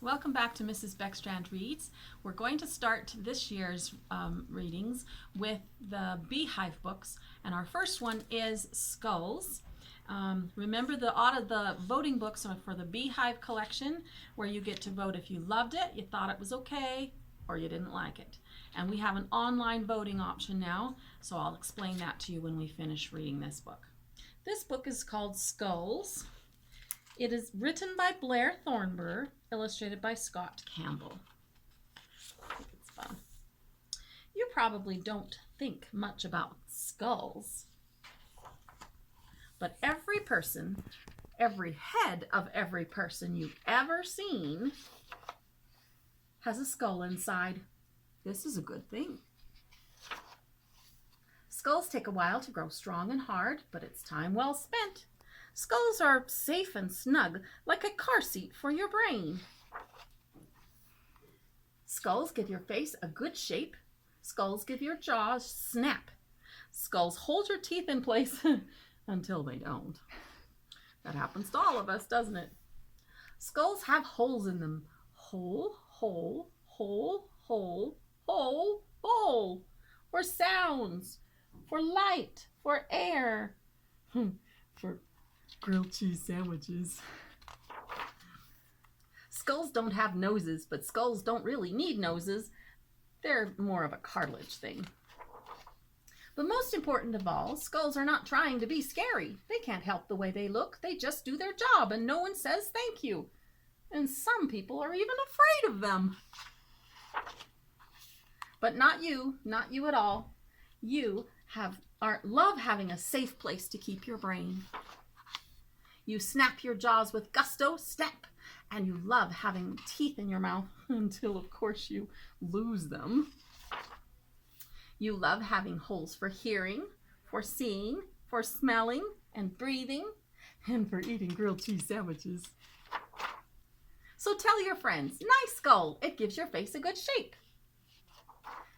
Welcome back to Mrs. Beckstrand Reads. We're going to start this year's readings with the Beehive books, and our first one is Skulls. Remember the voting books are for the Beehive collection, where you get to vote if you loved it, you thought it was okay, or you didn't like it. And we have an online voting option now, so I'll explain that to you when we finish reading this book. This book is called Skulls. It is written by Blair Thornburgh, illustrated by Campbell. I think it's fun. You probably don't think much about skulls, but every head of every person you've ever seen has a skull inside. This is a good thing. Skulls take a while to grow strong and hard, but it's time well spent. Skulls are safe and snug, like a car seat for your brain. Skulls give your face a good shape. Skulls give your jaws snap. Skulls hold your teeth in place until they don't. That happens to all of us, doesn't it? Skulls have holes in them. Hole, hole, hole, hole, hole, hole. For sounds, for light, for air, for grilled cheese sandwiches. Skulls don't have noses, but skulls don't really need noses. They're more of a cartilage thing. But most important of all, skulls are not trying to be scary. They can't help the way they look. They just do their job, and no one says thank you. And some people are even afraid of them. But not you at all. You love having a safe place to keep your brain. You snap your jaws with gusto, snap, and you love having teeth in your mouth until, of course, you lose them. You love having holes for hearing, for seeing, for smelling and breathing, and for eating grilled cheese sandwiches. So tell your friends, nice skull, it gives your face a good shape.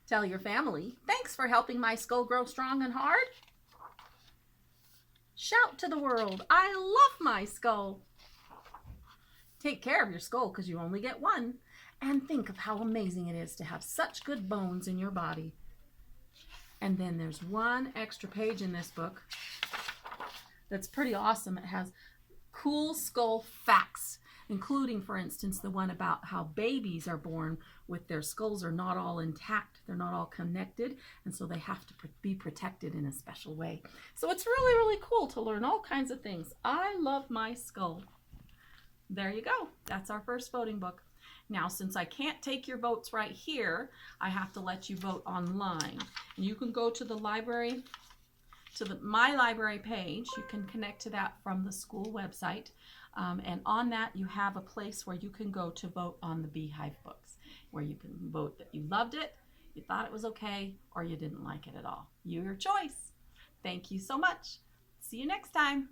Tell your family, thanks for helping my skull grow strong and hard. Shout to the world, I love my skull. Take care of your skull because you only get one. And think of how amazing it is to have such good bones in your body. And then there's one extra page in this book that's pretty awesome. It has cool skull facts, including, for instance, the one about how babies are born with their skulls are not all intact. They're not all connected, and so they have to be protected in a special way. So it's really, really cool to learn all kinds of things. I love my skull. There you go. That's our first voting book. Now, since I can't take your votes right here, I have to let you vote online. And you can go to the library, to the My Library page. You can connect to that from the school website. And on that, you have a place where you can go to vote on the Beehive books, where you can vote that you loved it, you thought it was okay, or you didn't like it at all. Your choice. Thank you so much. See you next time.